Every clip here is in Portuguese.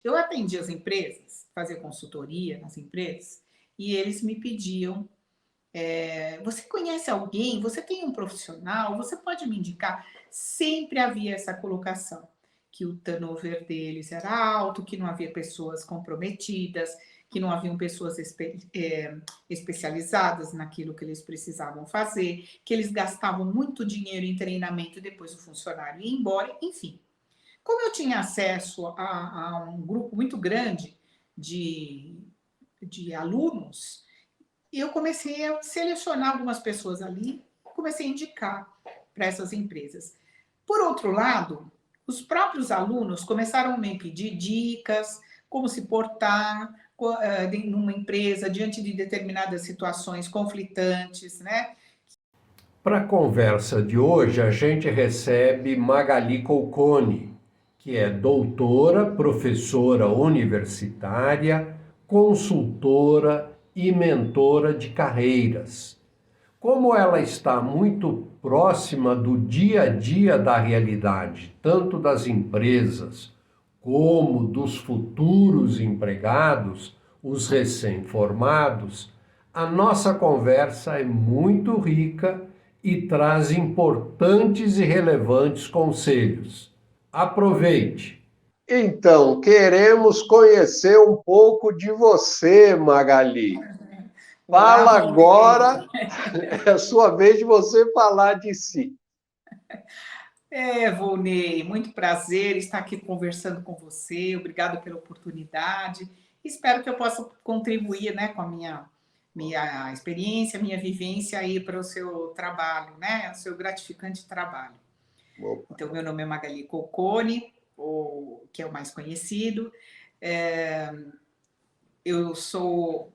Eu atendi as empresas, fazia consultoria nas empresas, e eles me pediam, você conhece alguém? Você tem um profissional? Você pode me indicar? Sempre havia essa colocação, que o turnover deles era alto, que não havia pessoas comprometidas, que não haviam pessoas especializadas naquilo que eles precisavam fazer, que eles gastavam muito dinheiro em treinamento e depois o funcionário ia embora, enfim. Como eu tinha acesso a um grupo muito grande de, de alunos, eu comecei a selecionar algumas pessoas ali, comecei a indicar para essas empresas. Por outro lado, os próprios alunos começaram a me pedir dicas, como se portar numa empresa diante de determinadas situações conflitantes, né? Para a conversa de hoje, a gente recebe Magali Colcone, que é doutora, professora universitária, consultora e mentora de carreiras. Como ela está muito próxima do dia a dia da realidade, tanto das empresas como dos futuros empregados, os recém-formados, a nossa conversa é muito rica e traz importantes e relevantes conselhos. Aproveite! Então, queremos conhecer um pouco de você, Magali. Olá, Fala Volney. agora, é a sua vez de você falar de si. Volney, muito prazer estar aqui conversando com você. Obrigado pela oportunidade. Espero que eu possa contribuir, né, com a minha experiência, minha vivência aí para o seu trabalho, né, o seu gratificante trabalho. Opa. Então, meu nome é Magali Colcone, que é o mais conhecido. É, eu sou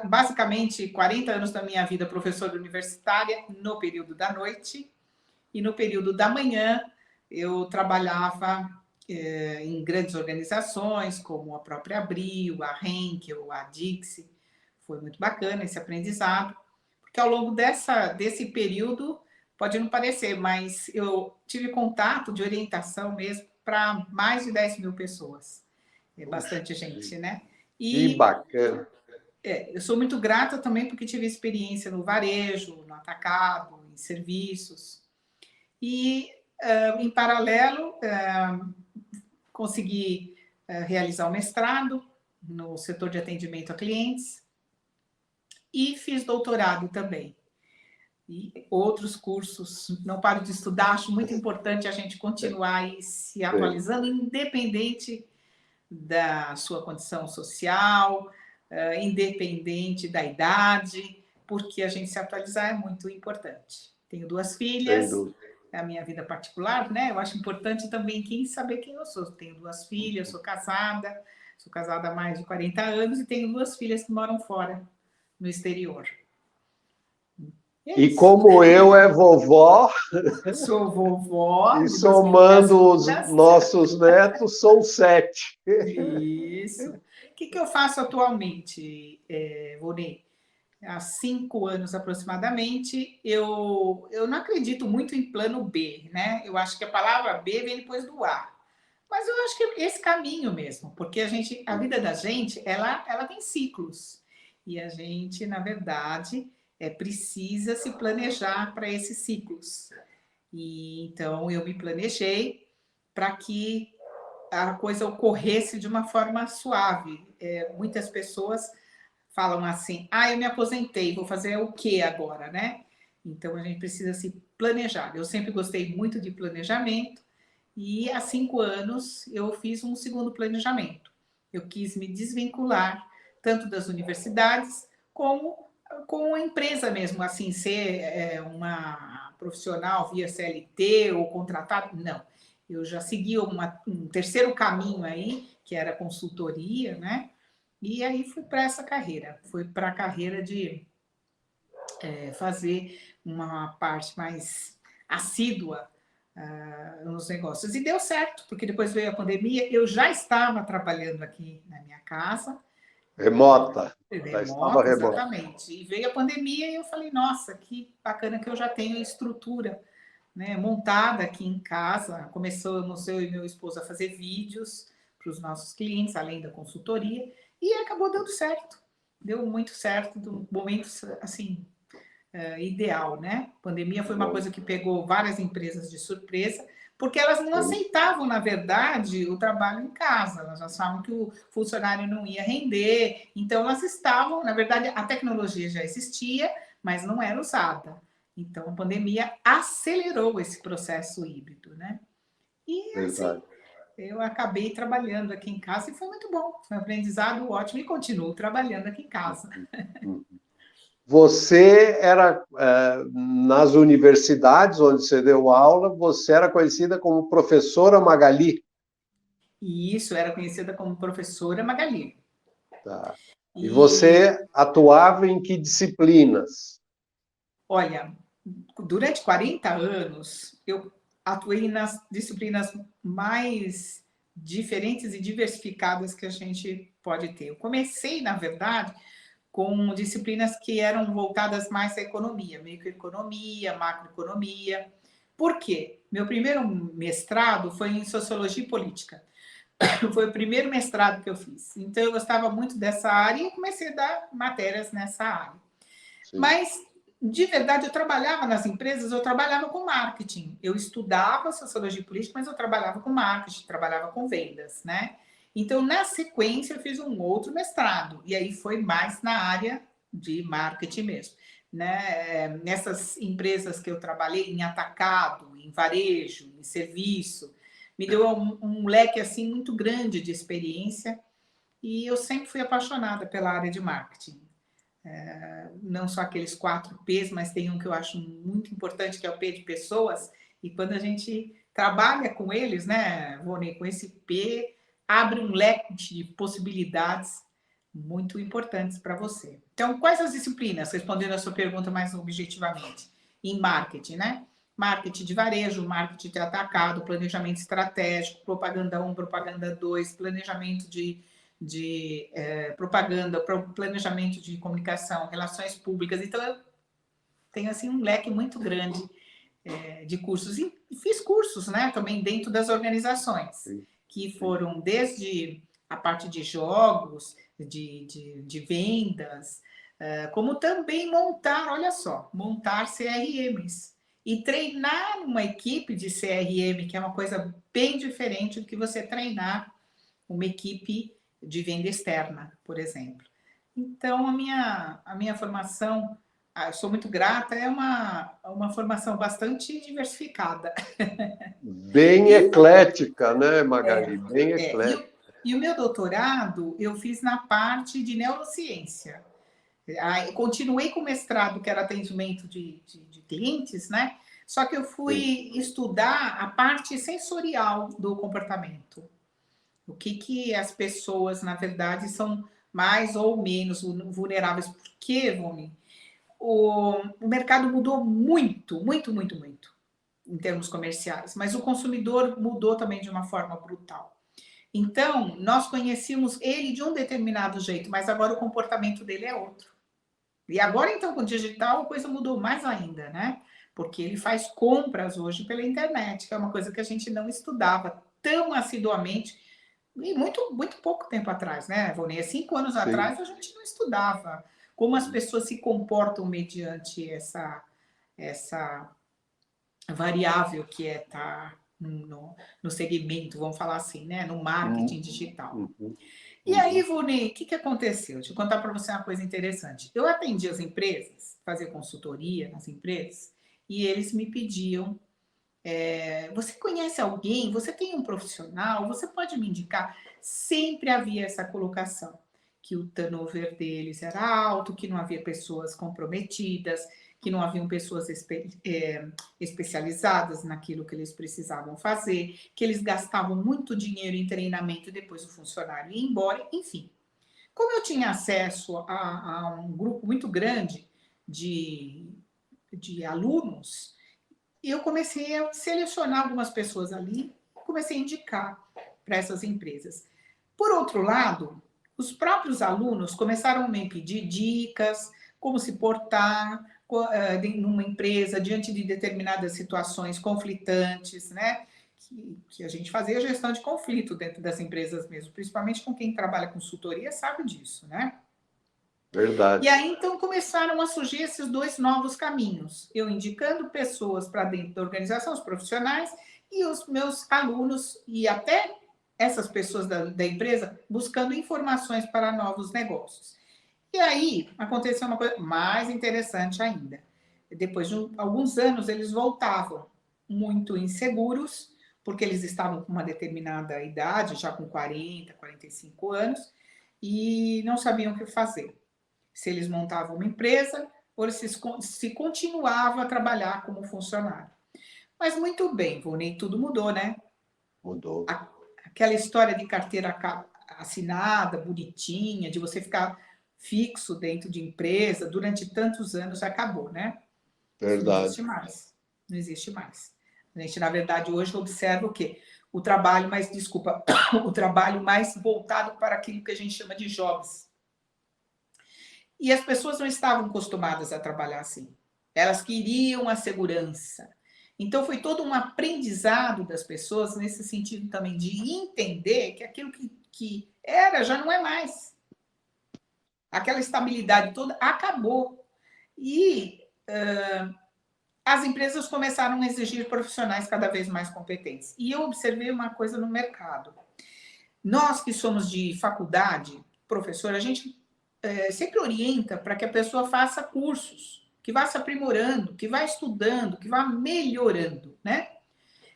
basicamente 40 anos da minha vida professora universitária no período da noite. E no período da manhã, eu trabalhava em grandes organizações, como a própria Abril, a Henkel, a Dixie. Foi muito bacana esse aprendizado, porque ao longo desse período, pode não parecer, mas eu tive contato de orientação mesmo para mais de 10 mil pessoas. É Puxa, bastante gente, né? que E bacana. eu sou muito grata também porque tive experiência no varejo, no atacado, em serviços. E, em paralelo, consegui realizar o mestrado no setor de atendimento a clientes e fiz doutorado também. E outros cursos, não paro de estudar, acho muito importante a gente continuar aí se Sim, atualizando, independente da sua condição social, independente da idade, porque a gente se atualizar é muito importante. Tenho duas sem filhas, dúvida. é a minha vida particular, né? Eu acho importante também quem saber quem eu sou. Tenho duas filhas, sou casada há mais de 40 anos e tenho duas filhas que moram fora, no exterior. E é E isso. como eu é vovó, Sou vovó e de duas meninas somando os lindas. nossos netos, são 7. Isso. O que eu faço atualmente, Vonei? Há 5 anos aproximadamente, eu não acredito muito em plano B, né? Eu acho que a palavra B vem depois do A. Mas eu acho que é esse caminho mesmo, porque a vida da gente, ela tem ciclos. E a gente, na verdade, precisa se planejar para esses ciclos. E então eu me planejei para que a coisa ocorresse de uma forma suave. Muitas pessoas falam assim: ah, eu me aposentei, vou fazer o que agora, né? Então a gente precisa se planejar. Eu sempre gostei muito de planejamento e há 5 anos eu fiz um segundo planejamento. Eu quis me desvincular tanto das universidades como com a empresa mesmo, assim, ser uma profissional via CLT ou contratado. Não, eu já segui um terceiro caminho aí, que era consultoria, né? E aí fui para essa carreira, fui para a carreira de fazer uma parte mais assídua nos negócios. E deu certo, porque depois veio a pandemia, eu já estava trabalhando aqui na minha casa, Remota. Já estava remota, remota. exatamente. E veio a pandemia e eu falei, nossa, que bacana que eu já tenho estrutura né, montada aqui em casa. Começamos eu e meu esposo a fazer vídeos para os nossos clientes, além da consultoria, e acabou dando certo. Deu muito certo, do momento assim ideal, né? A pandemia foi uma Bom, coisa que pegou várias empresas de surpresa, porque elas não sim, aceitavam, na verdade, o trabalho em casa. Elas achavam que o funcionário não ia render. Então, elas estavam, na verdade, a tecnologia já existia, mas não era usada. Então, a pandemia acelerou esse processo híbrido, né? E assim, verdade. eu acabei trabalhando aqui em casa e foi muito bom. Foi um aprendizado ótimo e continuo trabalhando aqui em casa. Hum. Você era, nas universidades onde você deu aula, você era conhecida como professora Magali. E isso era conhecida como professora Magali. Tá. E E você atuava em que disciplinas? olha, durante 40 anos, eu atuei nas disciplinas mais diferentes e diversificadas que a gente pode ter. Eu comecei, na verdade, com disciplinas que eram voltadas mais à economia, microeconomia, macroeconomia. Por quê? Meu primeiro mestrado foi em sociologia e política. Foi o primeiro mestrado que eu fiz. Então, eu gostava muito dessa área e comecei a dar matérias nessa área. Sim. Mas, de verdade, eu trabalhava nas empresas, eu trabalhava com marketing. Eu estudava sociologia política, mas eu trabalhava com marketing, trabalhava com vendas, né? Então, na sequência, eu fiz um outro mestrado, e aí foi mais na área de marketing mesmo. Né? Nessas empresas que eu trabalhei, em atacado, em varejo, em serviço, me deu um leque assim muito grande de experiência, e eu sempre fui apaixonada pela área de marketing. Não só aqueles 4 P's, mas tem um que eu acho muito importante, que é o P de pessoas, e quando a gente trabalha com eles, né, Rony, com esse P, abre um leque de possibilidades muito importantes para você. Então, quais as disciplinas, respondendo a sua pergunta mais objetivamente, em marketing, né? Marketing de varejo, marketing de atacado, planejamento estratégico, propaganda 1, propaganda 2, planejamento de propaganda, planejamento de comunicação, relações públicas. Então, eu tenho assim um leque muito grande de cursos. E fiz cursos, né, também dentro das organizações, Sim, que sim. foram desde a parte de jogos, de vendas, como também montar, olha só, montar CRMs. E treinar uma equipe de CRM, que é uma coisa bem diferente do que você treinar uma equipe de venda externa, por exemplo. Então, a minha formação, eu sou muito grata, é uma formação bastante diversificada. Bem E, eclética, né, Magali? Bem é, e, o, eclética. e o meu doutorado eu fiz na parte de neurociência. Aí, continuei com o mestrado, que era atendimento de clientes, né? Só que eu fui Sim, estudar a parte sensorial do comportamento. O que as pessoas, na verdade, são mais ou menos vulneráveis. Por quê, Vone? O mercado mudou muito, muito, muito, muito em termos comerciais, mas o consumidor mudou também de uma forma brutal. Então, nós conhecíamos ele de um determinado jeito, mas agora o comportamento dele é outro. E agora, então, com o digital, a coisa mudou mais ainda, né? Porque ele faz compras hoje pela internet, que é uma coisa que a gente não estudava tão assiduamente e muito, muito pouco tempo atrás, né, Vonei? 5 anos sim. atrás a gente não estudava como as pessoas se comportam mediante essa variável que é estar no segmento, vamos falar assim, né, no marketing digital. Uhum, E aí, uhum. Vonei, o que aconteceu? Deixa eu contar para você uma coisa interessante. Eu atendi as empresas, fazia consultoria nas empresas, e eles me pediam você conhece alguém? Você tem um profissional? Você pode me indicar? Sempre havia essa colocação, que o turnover deles era alto, que não havia pessoas comprometidas, que não haviam pessoas especializadas naquilo que eles precisavam fazer, que eles gastavam muito dinheiro em treinamento e depois o funcionário ia embora, enfim. Como eu tinha acesso a um grupo muito grande de, de alunos, e eu comecei a selecionar algumas pessoas ali, comecei a indicar para essas empresas. Por outro lado, os próprios alunos começaram a me pedir dicas, como se portar, numa empresa, diante de determinadas situações conflitantes, né? Que a gente fazia gestão de conflito dentro das empresas mesmo, principalmente com quem trabalha consultoria sabe disso, né? Verdade. E aí, então, começaram a surgir esses dois novos caminhos. Eu indicando pessoas para dentro da organização, os profissionais, e os meus alunos, e até essas pessoas da empresa, buscando informações para novos negócios. E aí, aconteceu uma coisa mais interessante ainda. Depois de alguns anos, eles voltavam muito inseguros, porque eles estavam com uma determinada idade, já com 40, 45 anos, e não sabiam o que fazer. Se eles montavam uma empresa ou se continuava a trabalhar como funcionário. Mas muito bem, Volney, tudo mudou, né? Mudou. Aquela história de carteira assinada, bonitinha, de você ficar fixo dentro de empresa durante tantos anos, acabou, né? Isso não existe Verdade. mais. Não existe mais. A gente, na verdade, hoje observa o quê? O trabalho mais, desculpa, o trabalho mais voltado para aquilo que a gente chama de jobs. E as pessoas não estavam acostumadas a trabalhar assim. Elas queriam a segurança. Então, foi todo um aprendizado das pessoas nesse sentido também de entender que aquilo que era já não é mais. Aquela estabilidade toda acabou. E as empresas começaram a exigir profissionais cada vez mais competentes. E eu observei uma coisa no mercado. Nós que somos de faculdade, professor, a gente sempre orienta para que a pessoa faça cursos, que vá se aprimorando, que vá estudando, que vá melhorando, né?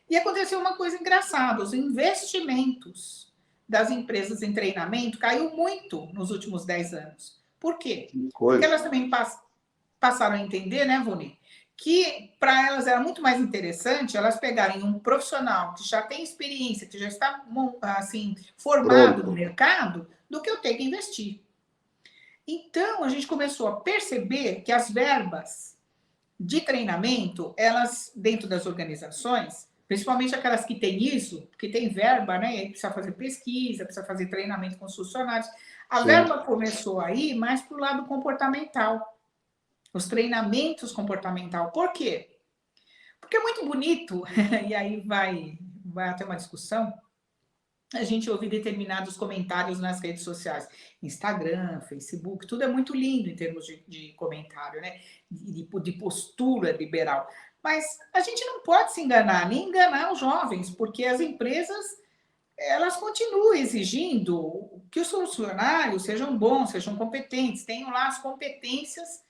E aconteceu uma coisa engraçada, os investimentos das empresas em treinamento caiu muito nos últimos 10 anos. Por quê? Porque elas também passaram a entender, né, Voni, que para elas era muito mais interessante elas pegarem um profissional que já tem experiência, que já está assim formado no mercado, do que eu ter que investir. Então, a gente começou a perceber que as verbas de treinamento, elas, dentro das organizações, principalmente aquelas que têm isso, que tem verba, né? E aí precisa fazer pesquisa, precisa fazer treinamento com os funcionários. A verba começou a ir mais para o lado comportamental. Os treinamentos comportamental. Por quê? Porque é muito bonito, e aí vai até uma discussão, a gente ouve determinados comentários nas redes sociais, Instagram, Facebook, tudo é muito lindo em termos de comentário, né? De postura liberal. Mas a gente não pode se enganar, nem enganar os jovens, porque as empresas, elas continuam exigindo que os funcionários sejam bons, sejam competentes, tenham lá as competências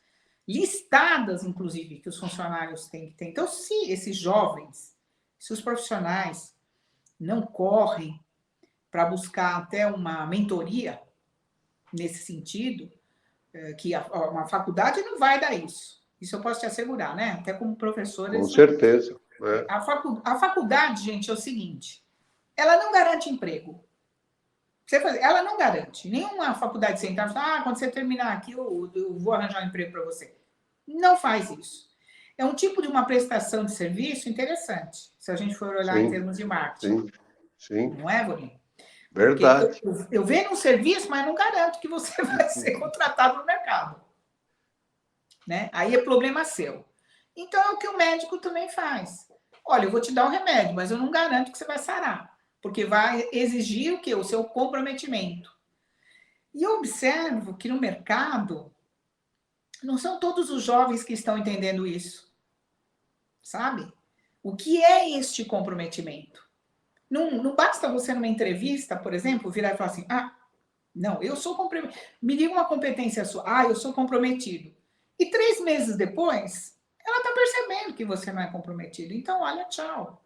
listadas, inclusive, que os funcionários têm que ter. Então, se esses jovens, se os profissionais não correm para buscar até uma mentoria nesse sentido, que uma faculdade não vai dar isso. Isso eu posso te assegurar, né? Até como professor. Com certeza. A faculdade, gente, é o seguinte, ela não garante emprego. Ela não garante. Nenhuma faculdade central fala, quando você terminar aqui, eu vou arranjar um emprego para você. Não faz isso. É um tipo de uma prestação de serviço interessante, se a gente for olhar em termos de marketing. Sim. Não é, Boninho? Verdade. Eu vendo um serviço, mas não garanto que você vai ser contratado no mercado. Né? Aí é problema seu. Então, é o que o médico também faz. Olha, eu vou te dar um remédio, mas eu não garanto que você vai sarar. Porque vai exigir o quê? O seu comprometimento. E eu observo que no mercado, não são todos os jovens que estão entendendo isso. Sabe? O que é este comprometimento? Não basta você, numa entrevista, por exemplo, virar e falar assim, não, eu sou comprometido. Me diga uma competência sua. Eu sou comprometido. E 3 meses depois, ela está percebendo que você não é comprometido. Então, olha, tchau.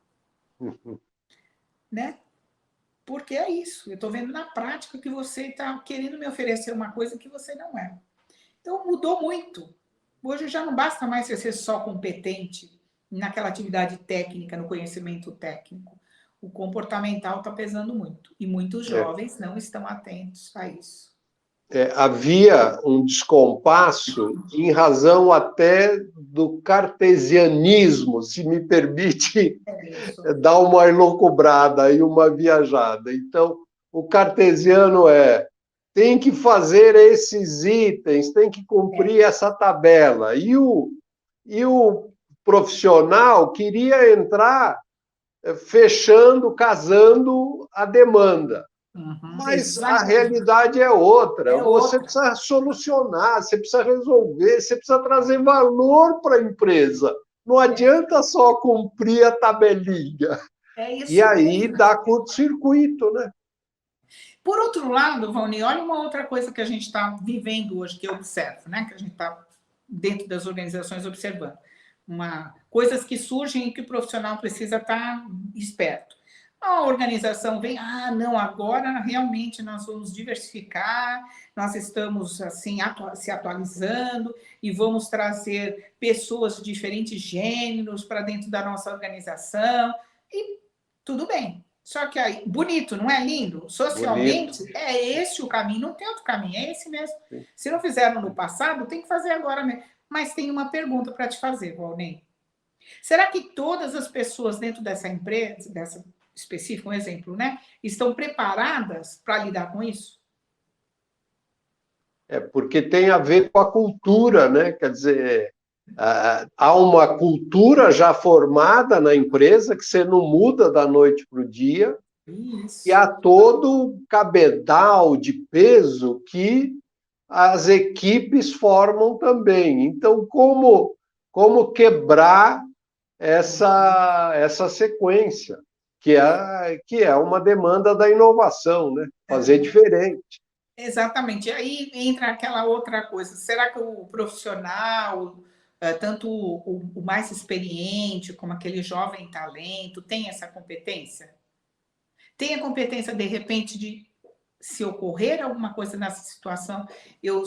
Né? Porque é isso. Eu estou vendo na prática que você está querendo me oferecer uma coisa que você não é. Então, mudou muito. Hoje já não basta mais você ser só competente naquela atividade técnica, no conhecimento técnico. O comportamental está pesando muito. E muitos jovens não estão atentos a isso. Havia um descompasso em razão até do cartesianismo, se me permite dar uma elucubrada e uma viajada. Então, o cartesiano tem que fazer esses itens, tem que cumprir essa tabela. E o e o profissional queria entrar fechando, casando a demanda. Mas a realidade é outra. É Você outra. precisa solucionar, você precisa resolver, você precisa trazer valor para a empresa. Não adianta só cumprir a tabelinha. É E isso aí mesmo. dá curto-circuito, né? Por outro lado, Valnei, olha uma outra coisa que a gente está vivendo hoje, que eu observo, né? Que a gente está dentro das organizações observando. Coisas que surgem e que o profissional precisa estar esperto. A organização vem, não, agora realmente nós vamos diversificar, nós estamos assim se atualizando e vamos trazer pessoas de diferentes gêneros para dentro da nossa organização. E tudo bem. Só que aí, bonito, não é lindo? Bonito. Socialmente, é esse o caminho, não tem outro caminho, é esse mesmo. Se não fizeram no passado, tem que fazer agora mesmo. Mas tem uma pergunta para te fazer, Valnei. Será que todas as pessoas dentro dessa empresa, dessa específica, um exemplo, né, estão preparadas para lidar com isso? Porque tem a ver com a cultura, né? Quer dizer, há uma cultura já formada na empresa que você não muda da noite para o dia, e Isso. há todo o cabedal de peso que as equipes formam também. Então, como quebrar essa sequência, que é uma demanda da inovação, né? Fazer diferente. Exatamente. E aí entra aquela outra coisa. Será que o profissional, tanto o mais experiente como aquele jovem talento, tem essa competência? Tem a competência, de repente, de se ocorrer alguma coisa nessa situação, eu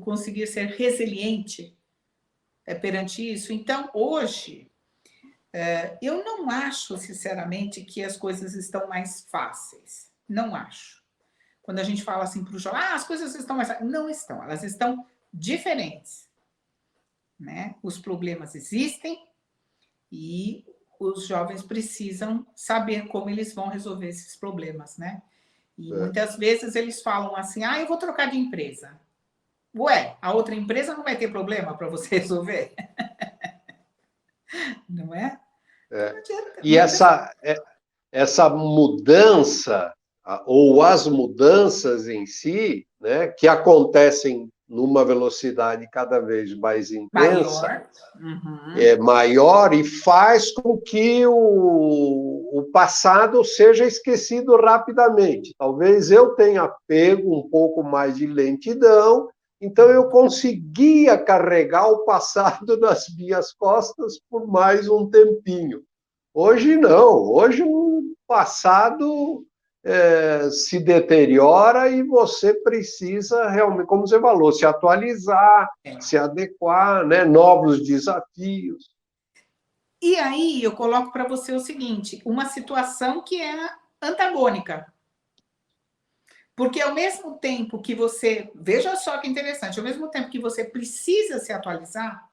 conseguir ser resiliente perante isso? Então, hoje, eu não acho, sinceramente, que as coisas estão mais fáceis. Não acho. Quando a gente fala assim para o jovem, as coisas estão mais fáceis. Não estão, elas estão diferentes. Né? Os problemas existem e os jovens precisam saber como eles vão resolver esses problemas, né? E muitas vezes eles falam assim, eu vou trocar de empresa. Ué, a outra empresa não vai ter problema para você resolver? Não é? Então não adianta. E essa mudança, ou as mudanças em si, né, que acontecem numa velocidade cada vez mais intensa, Maior. Uhum. é maior, e faz com que o passado seja esquecido rapidamente. Talvez eu tenha pego um pouco mais de lentidão, então eu conseguia carregar o passado nas minhas costas por mais um tempinho. Hoje não, hoje o passado se deteriora e você precisa realmente, como você falou, se atualizar, se adequar, né? Novos desafios. E aí eu coloco para você o seguinte, uma situação que é antagônica. Porque ao mesmo tempo que você, veja só que interessante, ao mesmo tempo que você precisa se atualizar,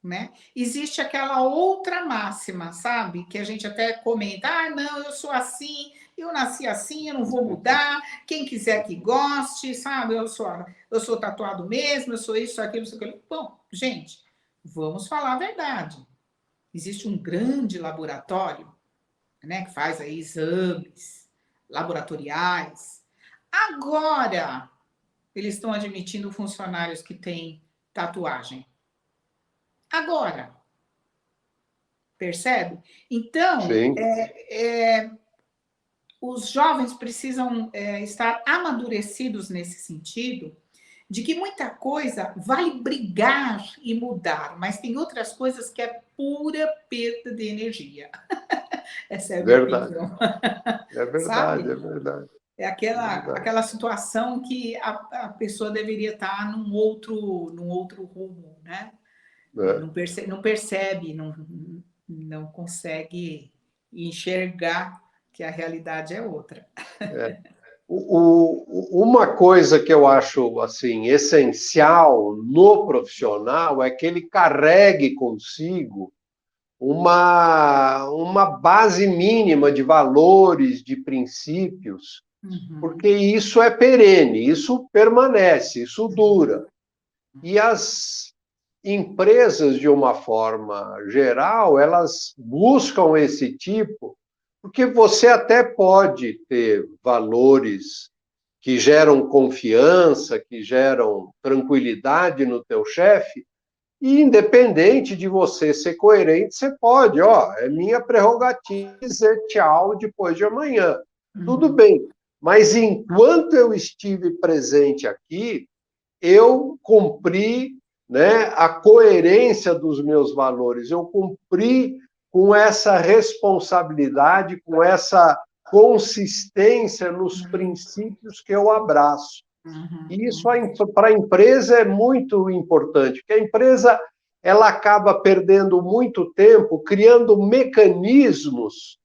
né? Existe aquela outra máxima, sabe? Que a gente até comenta, não, eu sou assim, eu nasci assim, eu não vou mudar, quem quiser que goste, sabe? Eu sou tatuado mesmo, eu sou isso, aquilo, isso, aquilo. Bom, gente, vamos falar a verdade. Existe um grande laboratório, né, que faz aí exames laboratoriais. Agora, eles estão admitindo funcionários que têm tatuagem. Agora, percebe? Então, os jovens precisam estar amadurecidos nesse sentido, de que muita coisa vai brigar e mudar, mas tem outras coisas que é pura perda de energia. Essa é a minha opinião. É verdade, Sabe? é verdade. É aquela situação que a pessoa deveria estar num outro rumo, né? Não percebe, não consegue enxergar que a realidade é outra. Uma coisa que eu acho assim essencial no profissional é que ele carregue consigo uma base mínima de valores, de princípios, porque isso é perene, isso permanece, isso dura. empresas, de uma forma geral, elas buscam esse tipo, porque você até pode ter valores que geram confiança, que geram tranquilidade no teu chefe, e independente de você ser coerente, você pode, ó, é minha prerrogativa dizer tchau depois de amanhã. Tudo bem, mas enquanto eu estive presente aqui, eu cumpri, né, a coerência dos meus valores, eu cumpri com essa responsabilidade, com essa consistência nos princípios que eu abraço. E isso para a empresa é muito importante, porque a empresa ela acaba perdendo muito tempo criando mecanismos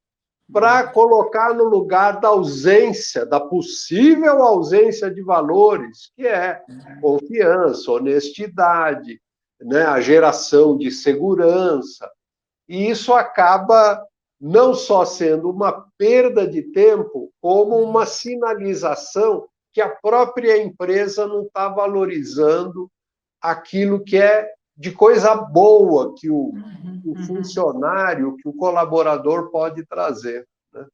para colocar no lugar da ausência, da possível ausência de valores, que é confiança, honestidade, né, a geração de segurança. E isso acaba não só sendo uma perda de tempo, como uma sinalização que a própria empresa não está valorizando aquilo que é de coisa boa que o funcionário, que o colaborador pode trazer. Né?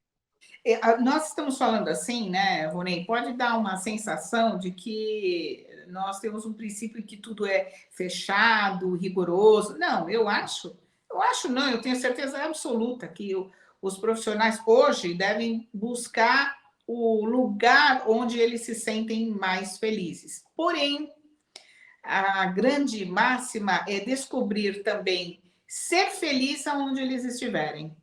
Nós estamos falando assim, né, Ronei? Pode dar uma sensação de que nós temos um princípio em que tudo é fechado, rigoroso. Não, eu acho não, eu tenho certeza absoluta que os profissionais hoje devem buscar o lugar onde eles se sentem mais felizes. Porém, a grande máxima é descobrir também ser feliz aonde eles estiverem.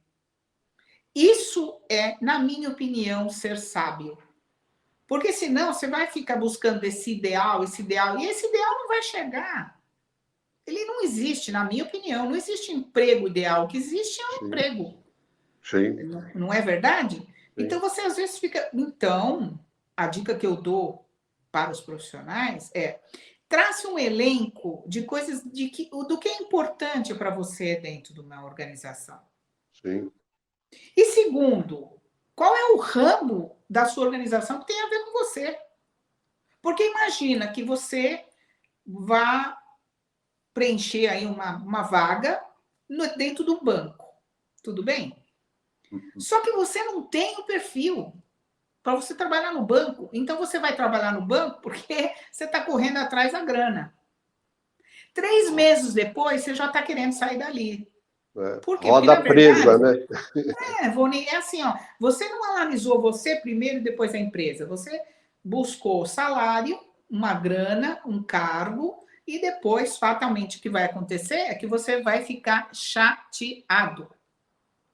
Isso é, na minha opinião, ser sábio. Porque senão você vai ficar buscando esse ideal, e esse ideal não vai chegar. Ele não existe, na minha opinião, não existe emprego ideal, o que existe é um emprego. Sim. Não é verdade? Sim. Então, você às vezes fica... Então, a dica que eu dou para os profissionais é trace um elenco de coisas do que é importante para você dentro de uma organização. Sim. E segundo, qual é o ramo da sua organização que tem a ver com você? Porque imagina que você vá preencher aí uma vaga dentro do banco. Tudo bem? Só que você não tem o perfil para você trabalhar no banco. Então, você vai trabalhar no banco porque você está correndo atrás da grana. 3 meses depois, você já está querendo sair dali. Por quê? Roda porque, presa, verdade, né? Voni, é assim, ó, você não analisou você primeiro e depois a empresa. Você buscou salário, uma grana, um cargo, e depois, fatalmente, o que vai acontecer é que você vai ficar chateado.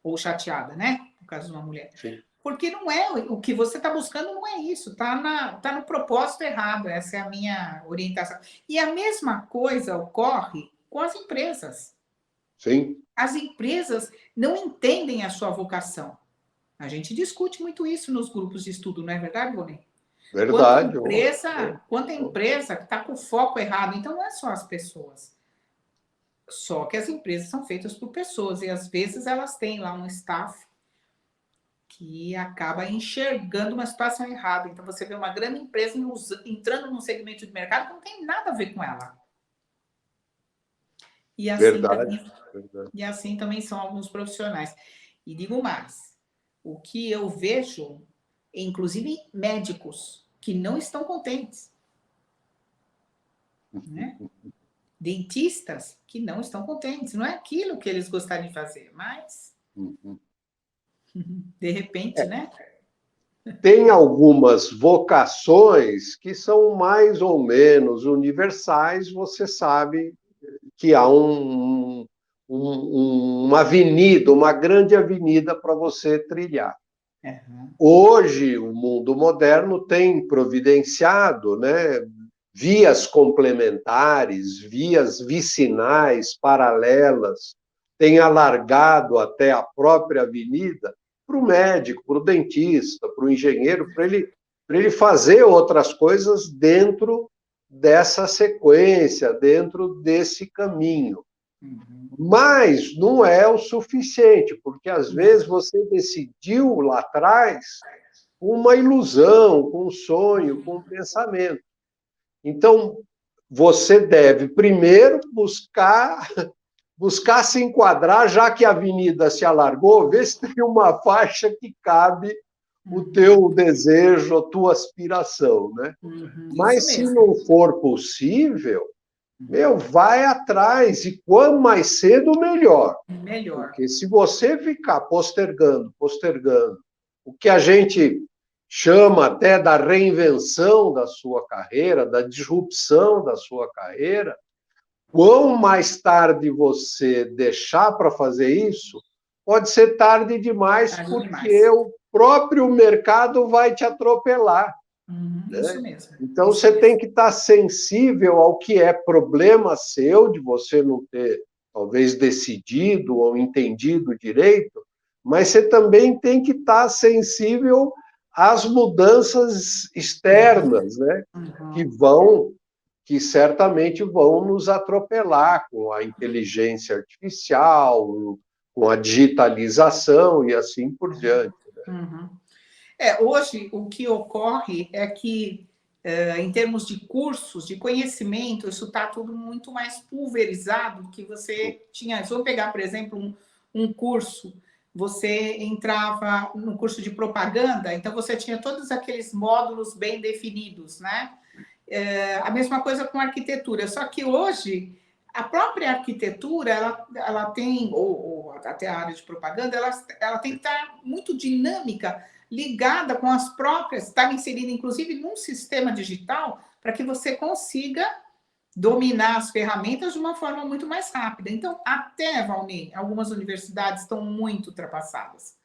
Ou chateada, né? No caso de uma mulher. Sim. Porque não é o que você está buscando, não é isso, tá no propósito errado, essa é a minha orientação. E a mesma coisa ocorre com as empresas. Sim. As empresas não entendem a sua vocação. A gente discute muito isso nos grupos de estudo, não é verdade, Bonet? Verdade. Quanto a empresa que está com o foco errado, então não é só as pessoas. Só que as empresas são feitas por pessoas, e às vezes elas têm lá um staff que acaba enxergando uma situação errada. Então, você vê uma grande empresa entrando num segmento de mercado que não tem nada a ver com ela. E assim, verdade. E assim também são alguns profissionais. E digo mais, o que eu vejo, inclusive médicos, que não estão contentes. Né? Dentistas que não estão contentes. Não é aquilo que eles gostariam de fazer, mas... De repente, né? Tem algumas vocações que são mais ou menos universais, você sabe que há uma avenida, uma grande avenida para você trilhar. Uhum. Hoje, o mundo moderno tem providenciado, né, vias complementares, vias vicinais, paralelas, tem alargado até a própria avenida para o médico, para o dentista, para o engenheiro, para ele fazer outras coisas dentro dessa sequência, dentro desse caminho. Mas não é o suficiente, porque às vezes você decidiu lá atrás uma ilusão, com um sonho, com um pensamento. Então, você deve primeiro buscar se enquadrar, já que a avenida se alargou, ver se tem uma faixa que cabe o teu desejo, a tua aspiração, né? Isso Mas se mesmo. não for possível, vai atrás, e quanto mais cedo, melhor. Melhor. Porque se você ficar postergando, o que a gente chama até da reinvenção da sua carreira, da disrupção da sua carreira, quanto mais tarde você deixar para fazer isso, pode ser tarde demais, porque o próprio mercado vai te atropelar. Né? Isso mesmo. Então, você tem que estar sensível ao que é problema seu, de você não ter, talvez, decidido ou entendido direito, mas você também tem que estar sensível às mudanças externas, né? Que certamente vão nos atropelar com a inteligência artificial, com a digitalização e assim por diante. Né? Hoje, o que ocorre é que, em termos de cursos, de conhecimento, isso está tudo muito mais pulverizado do que você tinha. Se eu pegar, por exemplo, um curso, você entrava no curso de propaganda, então você tinha todos aqueles módulos bem definidos, né? A mesma coisa com arquitetura, só que hoje a própria arquitetura ela tem, ou até a área de propaganda, ela tem que estar muito dinâmica, ligada com as próprias, estar inserida inclusive num sistema digital, para que você consiga dominar as ferramentas de uma forma muito mais rápida. Então, até, Valnei, algumas universidades estão muito ultrapassadas,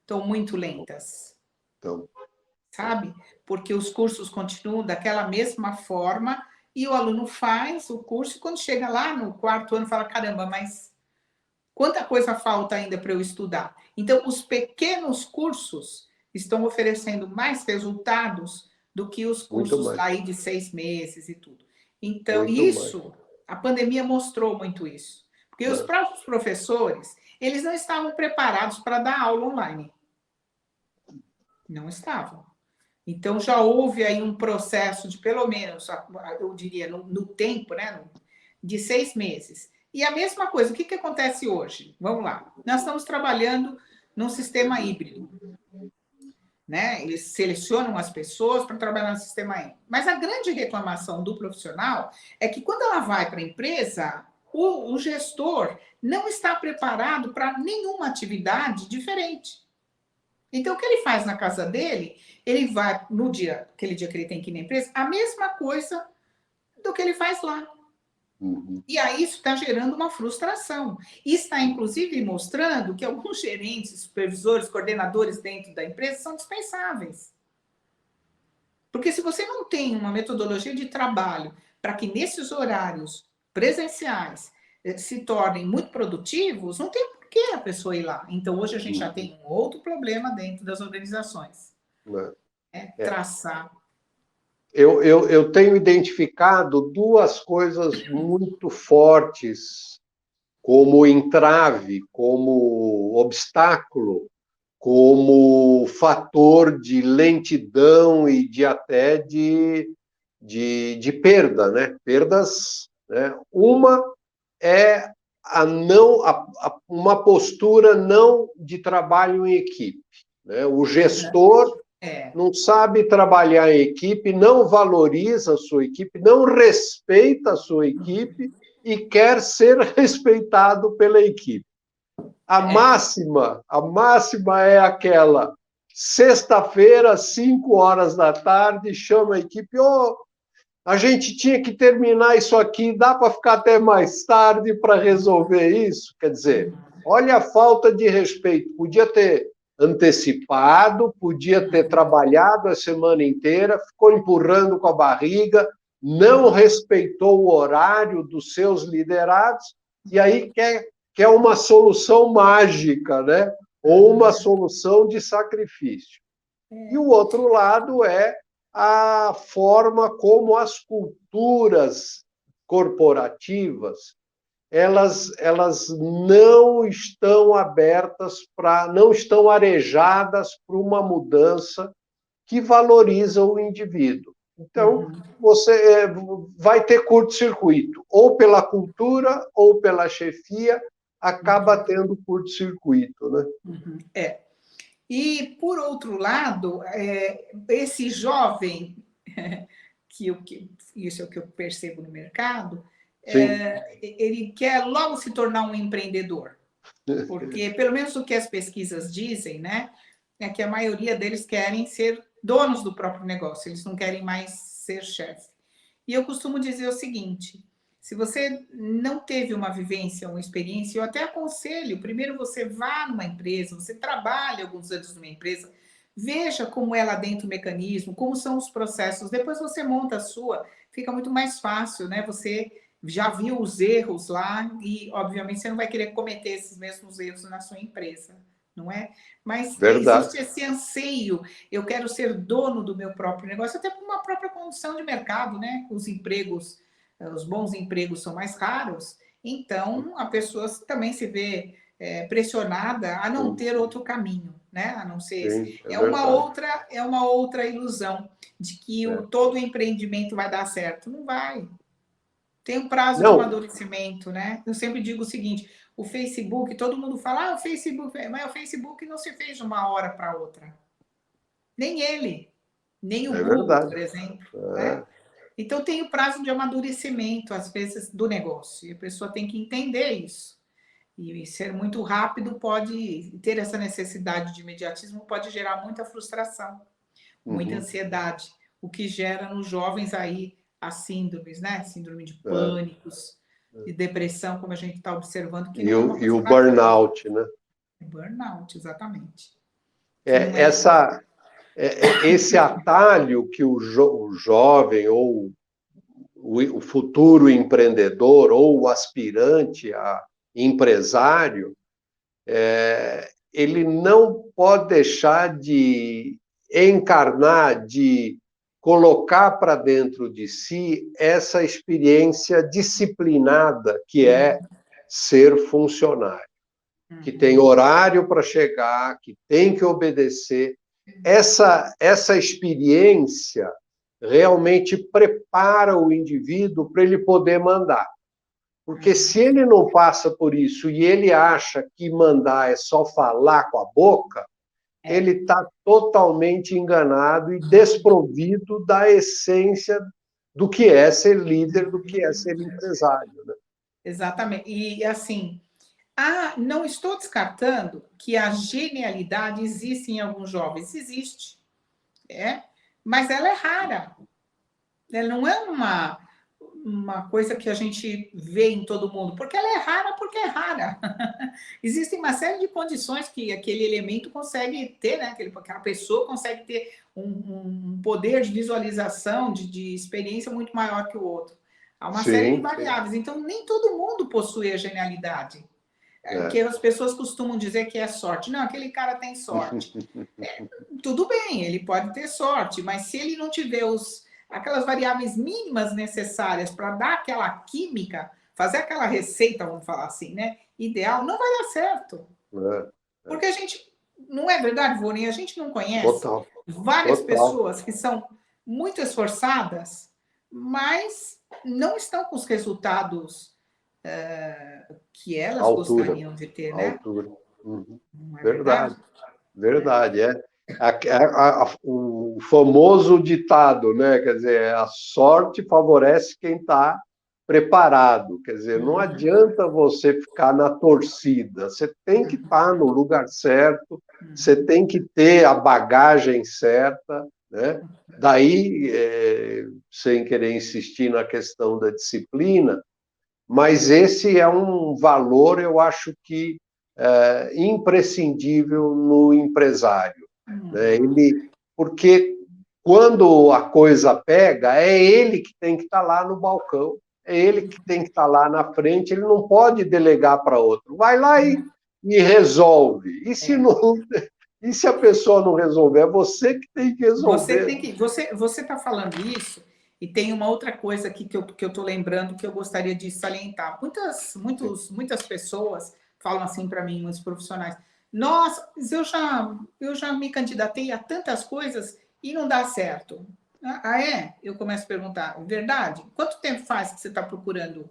estão muito lentas. Então, sabe? Porque os cursos continuam daquela mesma forma e o aluno faz o curso e quando chega lá no 4º ano fala, caramba, mas quanta coisa falta ainda para eu estudar? Então, os pequenos cursos estão oferecendo mais resultados do que os cursos aí de 6 meses e tudo. Então, a pandemia mostrou muito isso. Porque os próprios professores, eles não estavam preparados para dar aula online. Não estavam. Então, já houve aí um processo de, pelo menos, eu diria, no tempo, né, de 6 meses. E a mesma coisa, o que acontece hoje? Vamos lá. Nós estamos trabalhando num sistema híbrido. Né? Eles selecionam as pessoas para trabalhar no sistema híbrido. Mas a grande reclamação do profissional é que, quando ela vai para a empresa, o gestor não está preparado para nenhuma atividade diferente. Então, o que ele faz na casa dele, ele vai, aquele dia que ele tem que ir na empresa, a mesma coisa do que ele faz lá. E aí isso está gerando uma frustração. E está, inclusive, mostrando que alguns gerentes, supervisores, coordenadores dentro da empresa são dispensáveis. Porque se você não tem uma metodologia de trabalho para que nesses horários presenciais se tornem muito produtivos, não tem por que a pessoa ir lá. Então, hoje a gente já tem um outro problema dentro das organizações. Traçar. Eu tenho identificado duas coisas muito fortes como entrave, como obstáculo, como fator de lentidão e até de perda, né? Perdas. Né? Uma é uma postura não de trabalho em equipe. Né? O gestor não sabe trabalhar em equipe, não valoriza a sua equipe, não respeita a sua equipe e quer ser respeitado pela equipe. A máxima é aquela: sexta-feira, 5 horas da tarde, chama a equipe, a gente tinha que terminar isso aqui, dá para ficar até mais tarde para resolver isso? Quer dizer, olha a falta de respeito. Podia ter antecipado, podia ter trabalhado a semana inteira, ficou empurrando com a barriga, não respeitou o horário dos seus liderados, e aí quer uma solução mágica, né? Ou uma solução de sacrifício. E o outro lado é a forma como as culturas corporativas elas não estão abertas não estão arejadas para uma mudança que valoriza o indivíduo. Então, você vai ter curto-circuito, ou pela cultura, ou pela chefia, acaba tendo curto-circuito, né? E, por outro lado, esse jovem, isso é o que eu percebo no mercado, Sim. ele quer logo se tornar um empreendedor. Porque, pelo menos o que as pesquisas dizem, né, é que a maioria deles querem ser donos do próprio negócio, eles não querem mais ser chefe. E eu costumo dizer o seguinte: se você não teve uma vivência, uma experiência, eu até aconselho, primeiro você vá numa empresa, você trabalhe alguns anos numa empresa, veja como é lá dentro o mecanismo, como são os processos, depois você monta a sua, fica muito mais fácil, né? Você já viu os erros lá e, obviamente, você não vai querer cometer esses mesmos erros na sua empresa, não é? Mas Verdade. existe esse anseio, eu quero ser dono do meu próprio negócio, até por uma própria condição de mercado, né? Os empregos, os bons empregos são mais raros, então a pessoa também se vê pressionada a não ter outro caminho, né? A não ser esse. Sim, é verdade. É uma outra ilusão de que todo empreendimento vai dar certo. Não vai. Tem um prazo de Não, amadurecimento, né? Eu sempre digo o seguinte: o Facebook, todo mundo fala, o Facebook, mas o Facebook não se fez de uma hora para outra. Nem ele, nem o é Google, verdade. por exemplo, né? Então tem o prazo de amadurecimento, às vezes, do negócio, e a pessoa tem que entender isso. E ser muito rápido pode ter essa necessidade de imediatismo, pode gerar muita frustração, muita ansiedade, o que gera nos jovens aí as síndromes, né? Síndrome de pânicos, de depressão, como a gente está observando, que não é uma E coisa o natural. burnout, né? Burnout, exatamente. Que não é. Esse atalho que o jovem ou o futuro empreendedor ou o aspirante a empresário, ele não pode deixar de encarnar, de colocar para dentro de si essa experiência disciplinada que é ser funcionário, que tem horário para chegar, que tem que obedecer. Essa experiência realmente prepara o indivíduo para ele poder mandar. Porque se ele não passa por isso e ele acha que mandar é só falar com a boca, ele está totalmente enganado e desprovido da essência do que é ser líder, do que é ser empresário. Né? Exatamente. E assim, não estou descartando que a genialidade existe em alguns jovens. Existe. Mas ela é rara. Ela não é uma coisa que a gente vê em todo mundo, porque ela é rara porque é rara. Existem uma série de condições que aquele elemento consegue ter, né? Aquela pessoa consegue ter um poder de visualização, de experiência muito maior que o outro. Há uma série de variáveis. Então, nem todo mundo possui a genialidade. Que as pessoas costumam dizer que é sorte. Não, aquele cara tem sorte. Tudo bem, ele pode ter sorte, mas se ele não tiver aquelas variáveis mínimas necessárias para dar aquela química, fazer aquela receita, vamos falar assim, né? Ideal, não vai dar certo. Porque a gente, não é verdade, Vônia? A gente não conhece várias pessoas que são muito esforçadas, mas não estão com os resultados que elas gostariam de ter, né? Não é verdade? Verdade, o famoso ditado, né? Quer dizer, a sorte favorece quem está preparado. Quer dizer, não adianta você ficar na torcida, você tem que estar no lugar certo, você tem que ter a bagagem certa, né? Daí, sem querer insistir na questão da disciplina, mas esse é um valor, eu acho que imprescindível no empresário. Né? Porque quando a coisa pega, é ele que tem que estar lá no balcão, é ele que tem que estar lá na frente, ele não pode delegar para outro. Vai lá e resolve. E se a pessoa não resolver, é você que tem que resolver. Você está falando isso, e tem uma outra coisa aqui que eu estou lembrando que eu gostaria de salientar. Muitas pessoas falam assim para mim, muitos profissionais: nossa, eu já me candidatei a tantas coisas e não dá certo. Ah, é? Eu começo a perguntar, verdade? Quanto tempo faz que você está procurando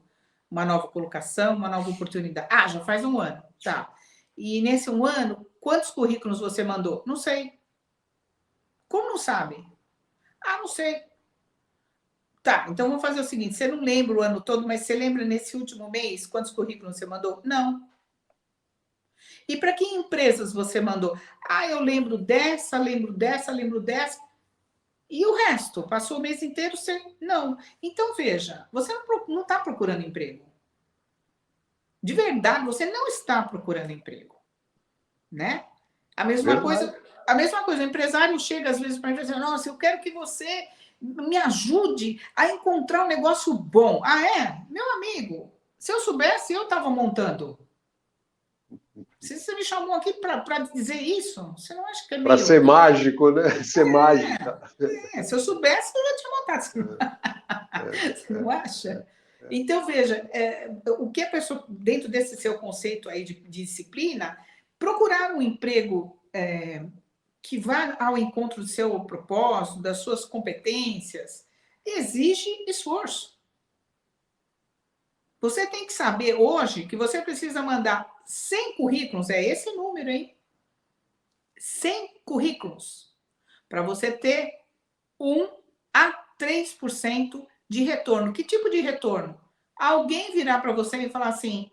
uma nova colocação, uma nova oportunidade? Ah, já faz um ano. Tá. E nesse um ano, quantos currículos você mandou? Não sei. Como não sabe? Ah, não sei. Tá, então vamos fazer o seguinte: você não lembra o ano todo, mas você lembra nesse último mês quantos currículos você mandou? Não. E para que empresas você mandou? Ah, eu lembro dessa, lembro dessa, lembro dessa. E o resto? Passou o mês inteiro sem. Não. Então, veja, você não está procurando emprego. De verdade, você não está procurando emprego. Né? A mesma Verdade. coisa, o empresário chega às vezes para mim e diz: nossa, eu quero que você me ajude a encontrar um negócio bom. Ah, é? Meu amigo, se eu soubesse, eu estava montando. Se você me chamou aqui para dizer isso, você não acha que é Para meio. ser mágico, né? Ser mágica. Se eu soubesse, eu já tinha montado. Você não acha? Então, veja, o que a pessoa, dentro desse seu conceito aí de disciplina, procurar um emprego que vá ao encontro do seu propósito, das suas competências, exige esforço. Você tem que saber hoje que você precisa mandar 100 currículos, é esse número, hein? 100 currículos, para você ter 1 a 3% de retorno. Que tipo de retorno? Alguém virar para você e falar assim: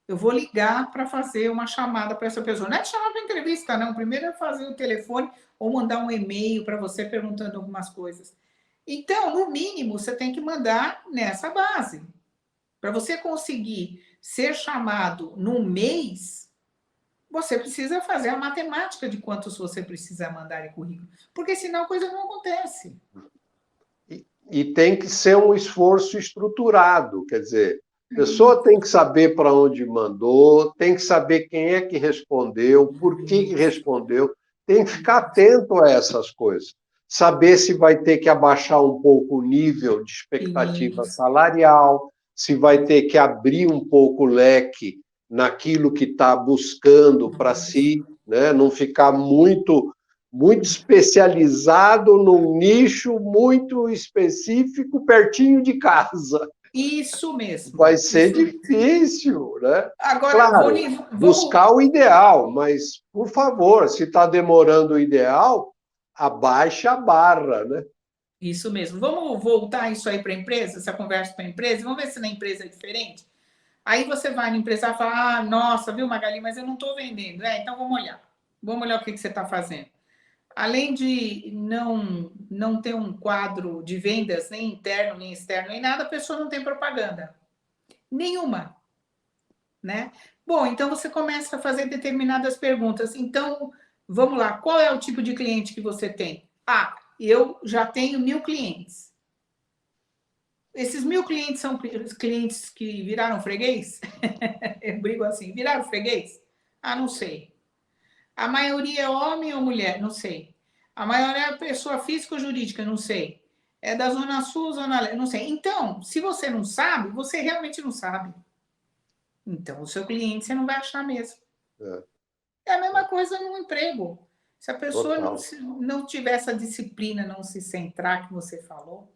eu vou ligar para fazer uma chamada para essa pessoa. Não é chamar para entrevista, não. Primeiro é fazer o telefone ou mandar um e-mail para você perguntando algumas coisas. Então, no mínimo, você tem que mandar nessa base. Para você conseguir ser chamado num mês, você precisa fazer a matemática de quantos você precisa mandar em currículo. Porque senão a coisa não acontece. E tem que ser um esforço estruturado, quer dizer, a pessoa tem que saber para onde mandou, tem que saber quem é que respondeu, por que respondeu, tem que ficar atento a essas coisas. Saber se vai ter que abaixar um pouco o nível de expectativa salarial, se vai ter que abrir um pouco o leque naquilo que está buscando para si, né? Não ficar muito especializado num nicho muito específico, pertinho de casa. Isso mesmo. Vai ser Isso. difícil, né? Agora, Claro, Boni, vamos. buscar o ideal, mas, por favor, se está demorando o ideal, abaixa a barra, né? Isso mesmo. Vamos voltar isso aí para a empresa, essa conversa para a empresa. Vamos ver se na empresa é diferente. Aí você vai na empresa e fala: ah, nossa, viu, Magali, mas eu não estou vendendo. Então vamos olhar. Vamos olhar o que você está fazendo. Além de não ter um quadro de vendas, nem interno, nem externo, nem nada, a pessoa não tem propaganda. Nenhuma. Né? Bom, então você começa a fazer determinadas perguntas. Então, vamos lá, qual é o tipo de cliente que você tem? Ah, eu já tenho 1.000 clientes. Esses 1.000 clientes são clientes que viraram freguês? Eu brigo assim, viraram freguês? Ah, não sei. A maioria é homem ou mulher? Não sei. A maioria é pessoa física ou jurídica? Não sei. É da Zona Sul, Zona Leste? Não sei. Então, se você não sabe, você realmente não sabe. Então, o seu cliente você não vai achar mesmo. É a mesma coisa no emprego. Se a pessoa não tiver essa disciplina, não se centrar, que você falou,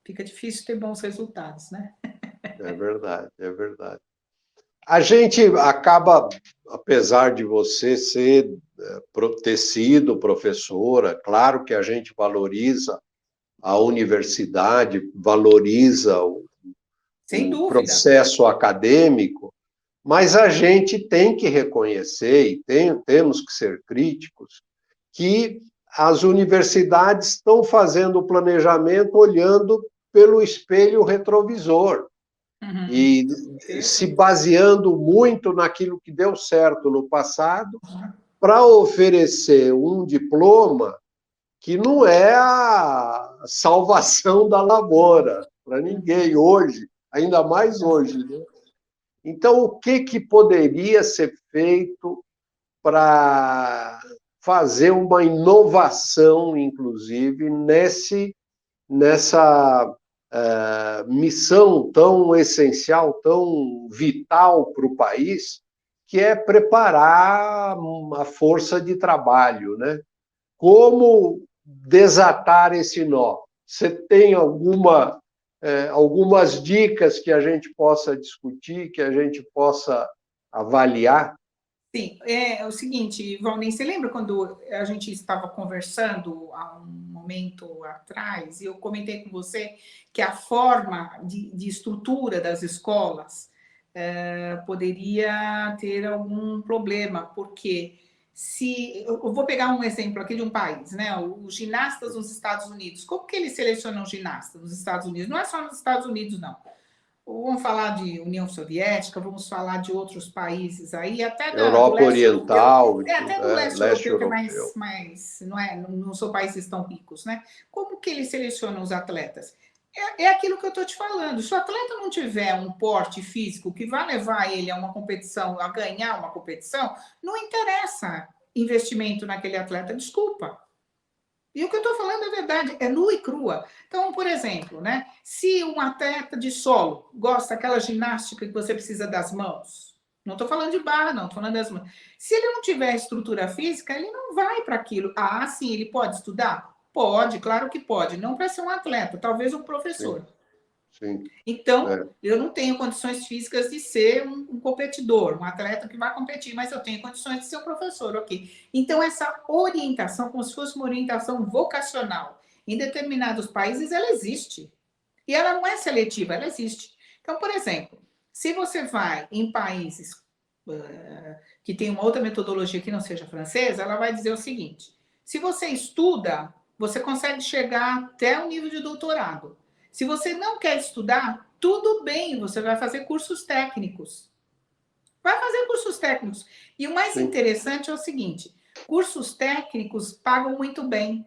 fica difícil ter bons resultados, né? É verdade, é verdade. A gente acaba, apesar de você ter sido professora, claro que a gente valoriza a universidade, valoriza Sem o dúvida. processo acadêmico, mas a gente tem que reconhecer, e temos que ser críticos, que as universidades estão fazendo o planejamento olhando pelo espelho retrovisor e se baseando muito naquilo que deu certo no passado para oferecer um diploma que não é a salvação da lavoura para ninguém hoje, ainda mais hoje, né? Então, o que poderia ser feito para fazer uma inovação, inclusive, nessa missão tão essencial, tão vital para o país, que é preparar a força de trabalho, né? Como desatar esse nó? Você tem algumas dicas que a gente possa discutir, que a gente possa avaliar? Sim, é o seguinte, Valnei, você lembra quando a gente estava conversando há um momento atrás, e eu comentei com você que a forma de estrutura das escolas poderia ter algum problema, porque se eu vou pegar um exemplo aqui de um país, né? Os ginastas nos Estados Unidos, como que eles selecionam ginastas nos Estados Unidos? Não é só nos Estados Unidos, não. Vamos falar de União Soviética, vamos falar de outros países aí, até do Europa leste europeu, Oriental, até do leste leste europeu, que é europeu. não são países tão ricos, né? Como que eles selecionam os atletas? É aquilo que eu estou te falando. Se o atleta não tiver um porte físico que vai levar ele a uma competição, a ganhar uma competição, não interessa investimento naquele atleta, desculpa. E o que eu estou falando é verdade, é nua e crua. Então, por exemplo, né, se um atleta de solo gosta daquela ginástica que você precisa das mãos, não estou falando de barra, não, estou falando das mãos. Se ele não tiver estrutura física, ele não vai para aquilo. Ah, sim, ele pode estudar? Pode, claro que pode. Não para ser um atleta, talvez um professor. Sim, sim. Então, eu não tenho condições físicas de ser um competidor, um atleta que vai competir, mas eu tenho condições de ser um professor, ok? Então, essa orientação, como se fosse uma orientação vocacional, em determinados países, ela existe. E ela não é seletiva, ela existe. Então, por exemplo, se você vai em países que tem uma outra metodologia que não seja francesa, ela vai dizer o seguinte: se você estuda, você consegue chegar até o nível de doutorado. Se você não quer estudar, tudo bem, você vai fazer cursos técnicos. Vai fazer cursos técnicos. E o mais interessante é o seguinte: cursos técnicos pagam muito bem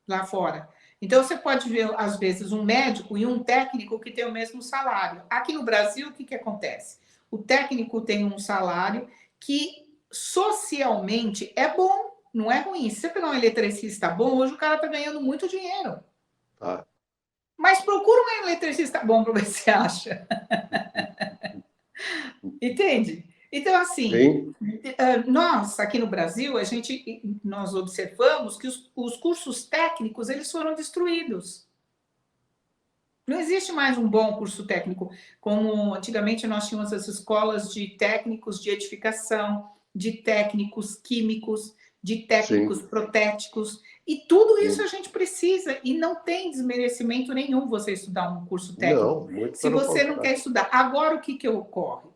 lá fora. Então, você pode ver, às vezes, um médico e um técnico que tem o mesmo salário. Aqui no Brasil, o que acontece? O técnico tem um salário que socialmente é bom, não é ruim. Se você pegar um eletricista bom, hoje o cara está ganhando muito dinheiro. Ah. Mas procura um eletricista bom para ver se acha. Entende? Então, assim, nós aqui no Brasil, nós observamos que os cursos técnicos eles foram destruídos. Não existe mais um bom curso técnico, como antigamente nós tínhamos as escolas de técnicos de edificação, de técnicos químicos, de técnicos protéticos, e tudo isso a gente precisa, e não tem desmerecimento nenhum você estudar um curso técnico, se você não quer estudar. Agora, o que ocorre?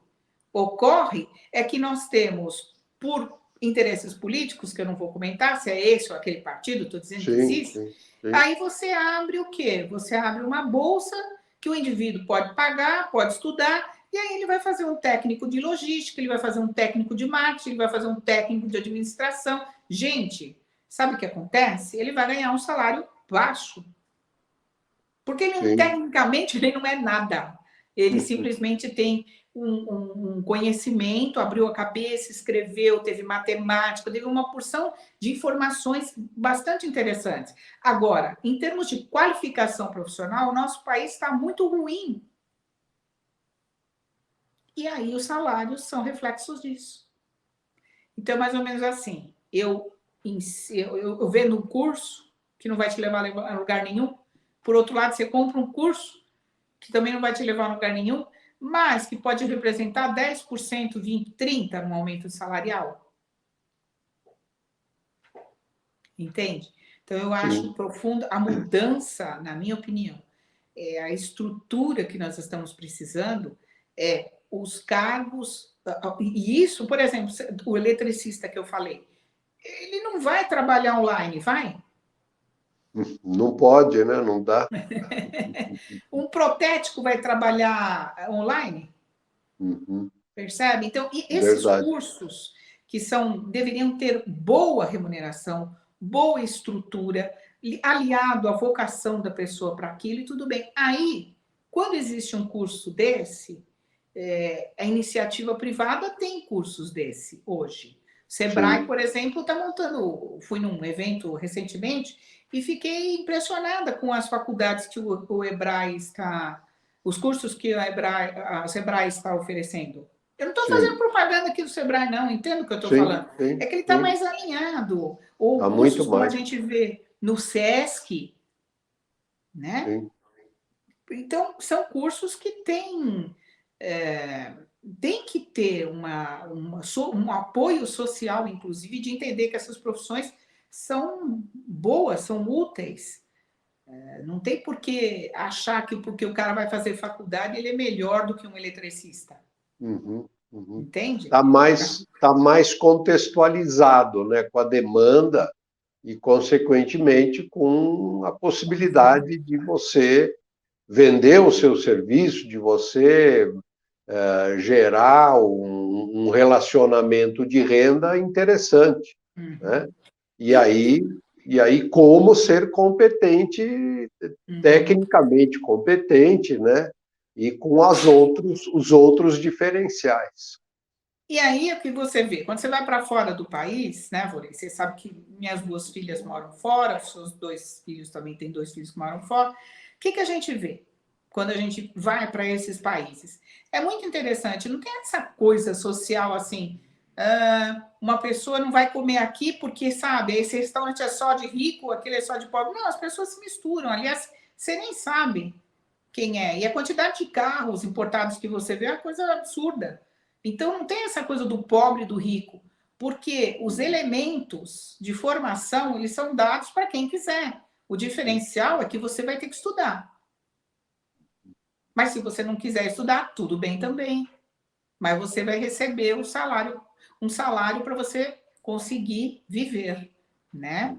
Ocorre é que nós temos, por interesses políticos, que eu não vou comentar se é esse ou aquele partido, estou dizendo que existe, aí você abre o quê? Você abre uma bolsa que o indivíduo pode pagar, pode estudar, e aí ele vai fazer um técnico de logística, ele vai fazer um técnico de marketing, ele vai fazer um técnico de administração. Gente, sabe o que acontece? Ele vai ganhar um salário baixo. Porque ele, tecnicamente ele não é nada. Ele simplesmente tem um conhecimento, abriu a cabeça, escreveu, teve matemática, teve uma porção de informações bastante interessantes. Agora, em termos de qualificação profissional, o nosso país está muito ruim. E aí os salários são reflexos disso. Então, mais ou menos assim, eu vendo um curso que não vai te levar a lugar nenhum, por outro lado, você compra um curso que também não vai te levar a lugar nenhum, mas que pode representar 10%, 20%, 30% no aumento salarial. Entende? Então, eu acho profunda a mudança, na minha opinião, a estrutura que nós estamos precisando, os cargos, e isso, por exemplo, o eletricista que eu falei, ele não vai trabalhar online, vai? Não pode, né? Não dá. Um protético vai trabalhar online? Percebe? Então, esses cursos que deveriam ter boa remuneração, boa estrutura, aliado à vocação da pessoa para aquilo, e tudo bem. Aí, quando existe um curso desse, a iniciativa privada tem cursos desse hoje. O Sebrae, por exemplo, está montando. Fui num evento recentemente e fiquei impressionada com as faculdades que o Sebrae está, os cursos que a Sebrae está oferecendo. Eu não estou fazendo propaganda aqui do Sebrae, não, entendo o que eu estou falando. É que ele está mais alinhado. Ou cursos como a gente vê no SESC, né? sim. Então, são cursos que tem que ter um apoio social, inclusive, de entender que essas profissões são boas, são úteis. Não tem por que achar que porque o cara vai fazer faculdade, ele é melhor do que um eletricista. Uhum, uhum. Entende? Tá mais contextualizado, né, com a demanda e, consequentemente, com a possibilidade de você vender o seu serviço, de você gerar um relacionamento de renda interessante, né? Uhum. E aí, e aí como ser competente, Uhum. tecnicamente competente, né? E com os outros diferenciais. E aí é que você vê, quando você vai para fora do país, né, Vôlei? Você sabe que minhas 2 filhas moram fora, os seus 2 filhos também têm 2 filhos que moram fora. O que a gente vê quando a gente vai para esses países? É muito interessante, não tem essa coisa social assim, uma pessoa não vai comer aqui porque, sabe, esse restaurante é só de rico, aquele é só de pobre. Não, as pessoas se misturam. Aliás, você nem sabe quem é. E a quantidade de carros importados que você vê é uma coisa absurda. Então, não tem essa coisa do pobre e do rico, porque os elementos de formação, eles são dados para quem quiser. O diferencial é que você vai ter que estudar. Mas se você não quiser estudar, tudo bem também. Mas você vai receber um salário para você conseguir viver, né?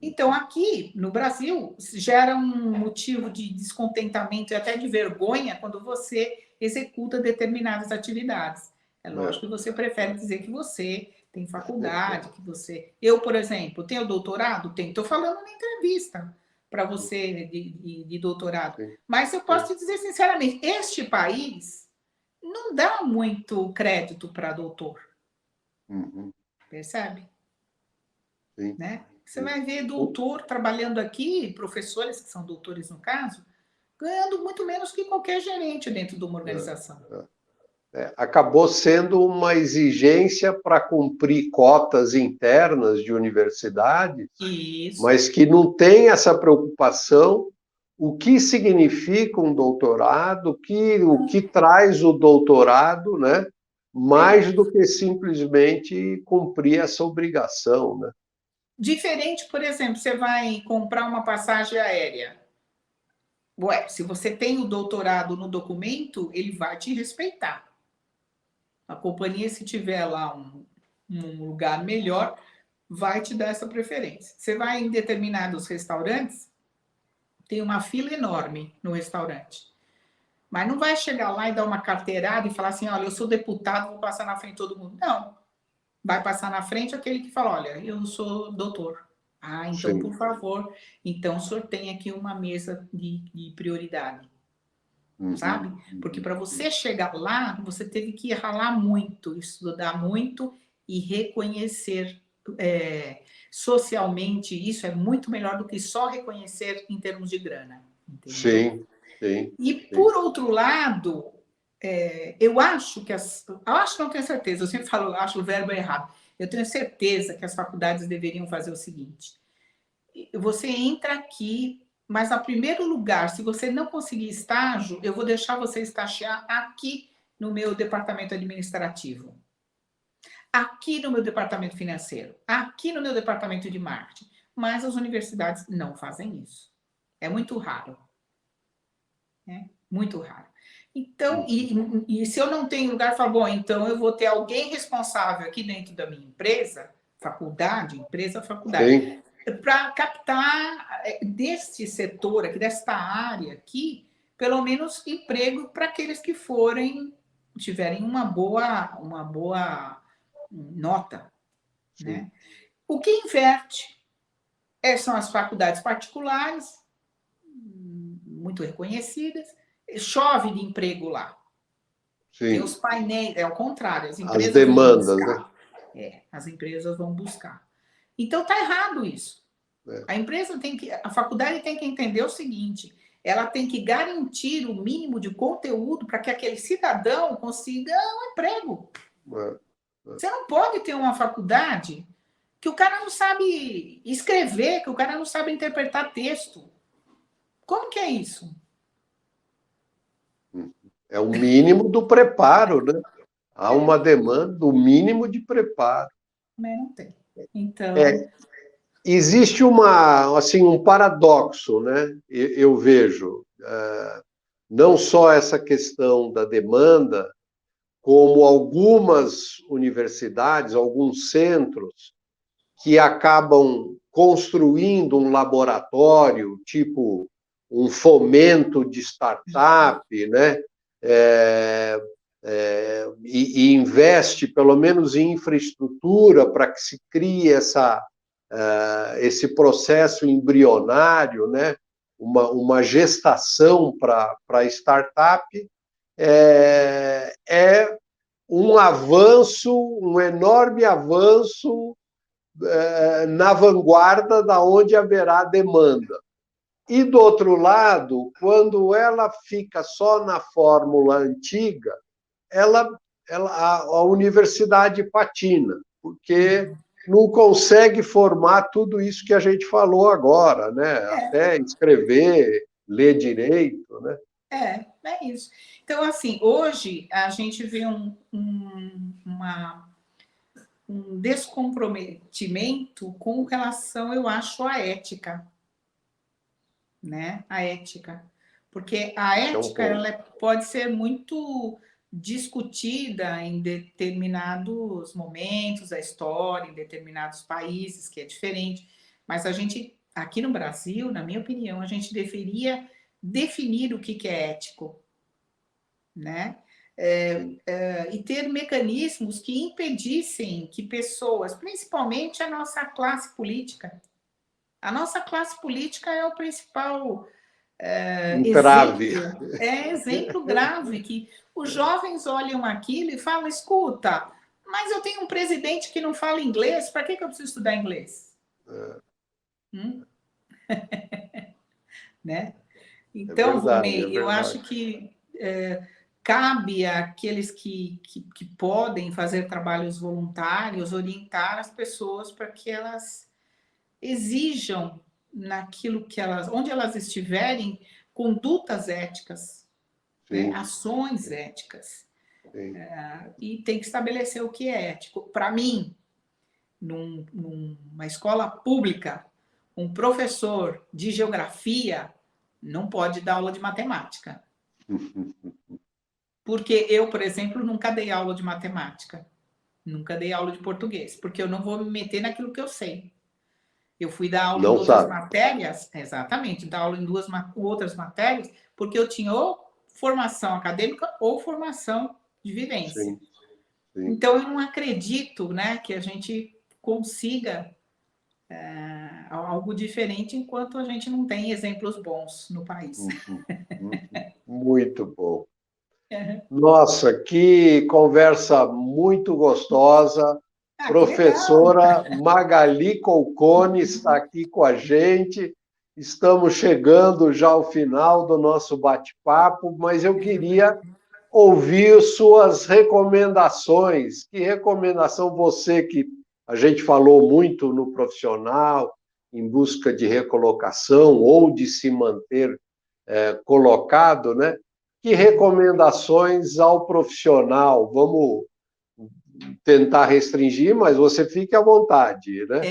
Então, aqui no Brasil, gera um motivo de descontentamento e até de vergonha quando você executa determinadas atividades. É lógico que você prefere dizer que você tem faculdade, que você. Eu, por exemplo, tenho doutorado? Tenho. Estou falando na entrevista para você de doutorado. Sim, Mas eu posso te dizer sinceramente: este país não dá muito crédito para doutor, uhum, percebe? sim, Né? Você sim. vai ver doutor trabalhando aqui, professores que são doutores no caso, ganhando muito menos que qualquer gerente dentro de uma organização. Acabou sendo uma exigência para cumprir cotas internas de universidades, Isso. mas que não tem essa preocupação o que significa um doutorado, o que traz o doutorado, né? Mais do que simplesmente cumprir essa obrigação, né? Diferente, por exemplo, você vai comprar uma passagem aérea. Ué, se você tem o doutorado no documento, ele vai te respeitar. A companhia, se tiver lá um lugar melhor, vai te dar essa preferência. Você vai em determinados restaurantes, tem uma fila enorme no restaurante. Mas não vai chegar lá e dar uma carteirada e falar assim: olha, eu sou deputado, vou passar na frente de todo mundo. Não. Vai passar na frente aquele que fala: olha, eu sou doutor. Ah, então, por Sim. favor, então o senhor tem aqui uma mesa de prioridade, Uhum, sabe? Porque uhum, para você chegar lá, você teve que ralar muito, estudar muito e reconhecer socialmente. Isso é muito melhor do que só reconhecer em termos de grana, entendeu? sim, sim, E, sim. por outro lado, eu acho que eu acho, não tenho certeza, eu sempre falo, eu acho o verbo errado. Eu tenho certeza que as faculdades deveriam fazer o seguinte: você entra aqui, mas, a primeiro lugar, se você não conseguir estágio, eu vou deixar você estagiar aqui no meu departamento administrativo, aqui no meu departamento financeiro, aqui no meu departamento de marketing. Mas as universidades não fazem isso. É muito raro. Né? Muito raro. Então, Uhum, e se eu não tenho lugar, eu falo, bom, então eu vou ter alguém responsável aqui dentro da minha empresa, faculdade, empresa, faculdade, sim, para captar deste setor aqui, desta área aqui, pelo menos emprego para aqueles que tiverem uma boa nota, sim. né? O que inverte são as faculdades particulares, muito reconhecidas, chove de emprego lá. Porque os Sim. painéis, é o contrário, as As empresas vão demandas, né? buscar. As empresas vão buscar. Então tá errado isso. É. A faculdade tem que entender o seguinte: ela tem que garantir o mínimo de conteúdo para que aquele cidadão consiga um emprego. É. Você não pode ter uma faculdade que o cara não sabe escrever, que o cara não sabe interpretar texto. Como que é isso? É o mínimo do preparo, né? Há uma demanda do mínimo de preparo. Mas não tem. Então, É, existe assim, um paradoxo, né? Eu vejo, não só essa questão da demanda, como algumas universidades, alguns centros, que acabam construindo um laboratório, tipo um fomento de startup, né? E investe pelo menos em infraestrutura para que se crie esse processo embrionário, né? Uma gestação para startup, é um avanço, um enorme avanço na vanguarda da onde haverá demanda. E, do outro lado, quando ela fica só na fórmula antiga, a universidade patina, porque não consegue formar tudo isso que a gente falou agora, né? Até escrever, ler direito, né? é isso. Então, assim, hoje a gente vê um descomprometimento com relação, eu acho, à ética, né? A ética. Porque a Esse é um ética ponto. ela pode ser muito discutida em determinados momentos da história, em determinados países, que é diferente. Mas a gente, aqui no Brasil, na minha opinião, a gente deveria definir o que é ético, né? E ter mecanismos que impedissem que pessoas, principalmente a nossa classe política é o principal Entrave. exemplo grave, que os jovens olham aquilo e falam, escuta, mas eu tenho um presidente que não fala inglês, para que eu preciso estudar inglês? Né? É Então, verdade, é Vonei, eu acho verdade. que cabe àqueles que podem fazer trabalhos voluntários orientar as pessoas para que elas exijam naquilo que elas, onde elas estiverem, condutas éticas, né? Sim, Ações éticas. sim. E tem que estabelecer o que é ético. Para mim, numa escola pública, um professor de geografia não pode dar aula de matemática. Porque eu, por exemplo, nunca dei aula de matemática. Nunca dei aula de português, porque eu não vou me meter naquilo que eu sei. Eu fui dar aula em Não outras sabe. matérias, exatamente, dar aula em outras matérias, porque eu tinha ou formação acadêmica ou formação de vivência. Sim, sim. Então, eu não acredito, né, que a gente consiga algo diferente enquanto a gente não tem exemplos bons no país. Muito bom. Uhum. Nossa, que conversa muito gostosa. Que legal! Professora Magali Colcone está aqui com a gente. Estamos chegando já ao final do nosso bate-papo, mas eu queria ouvir suas recomendações. Que recomendação você, que a gente falou muito no profissional, em busca de recolocação ou de se manter colocado, né? Que recomendações ao profissional? Vamos tentar restringir, mas você fique à vontade, né?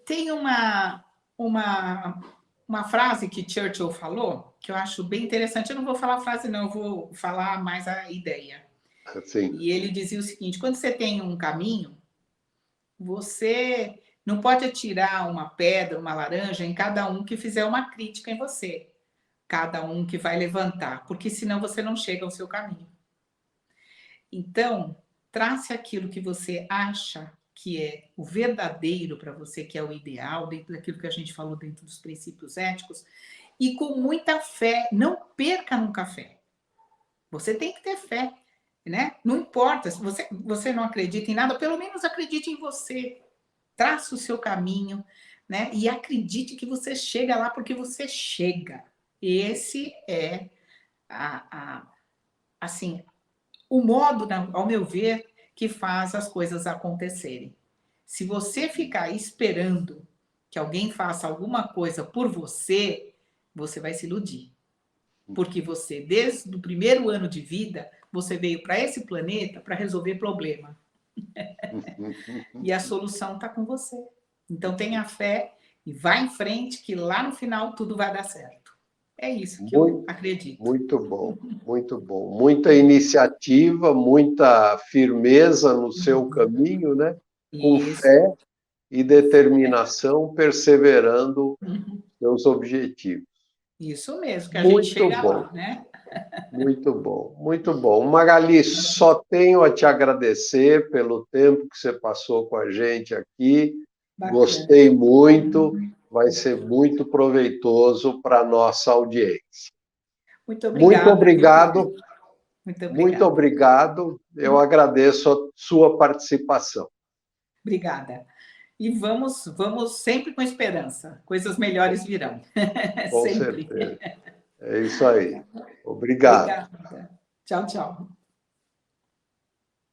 Tem uma frase que Churchill falou, que eu acho bem interessante. Eu não vou falar a frase, não, eu vou falar mais a ideia. Assim, E ele dizia o seguinte: quando você tem um caminho, você não pode atirar uma pedra, uma laranja em cada um que fizer uma crítica em você, cada um que vai levantar, porque senão você não chega ao seu caminho. Então, trace aquilo que você acha que é o verdadeiro para você, que é o ideal, dentro daquilo que a gente falou dentro dos princípios éticos, e com muita fé. Não perca nunca a fé. Você tem que ter fé, né? Não importa, se você não acredita em nada, pelo menos acredite em você. Traça o seu caminho, né? E acredite que você chega lá porque você chega. Esse é assim, o modo, ao meu ver, que faz as coisas acontecerem. Se você ficar esperando que alguém faça alguma coisa por você, você vai se iludir. Porque você, desde o primeiro ano de vida, você veio para esse planeta para resolver problema. E a solução está com você. Então tenha fé e vá em frente, que lá no final tudo vai dar certo. É isso que eu acredito. Muito bom, muito bom. Muita iniciativa, muita firmeza no seu caminho, né? Com fé e determinação, perseverando seus objetivos. Isso mesmo, que a gente chega lá, né? Muito bom, muito bom. Magali, só tenho a te agradecer pelo tempo que você passou com a gente aqui. Bacana. Gostei muito, vai ser muito proveitoso para a nossa audiência. Muito obrigada. Muito obrigado. Muito obrigado. Muito obrigado. Eu agradeço a sua participação. Obrigada. E vamos sempre com esperança. Coisas melhores virão. Com certeza. É isso aí. Obrigado. Obrigada. Tchau, tchau.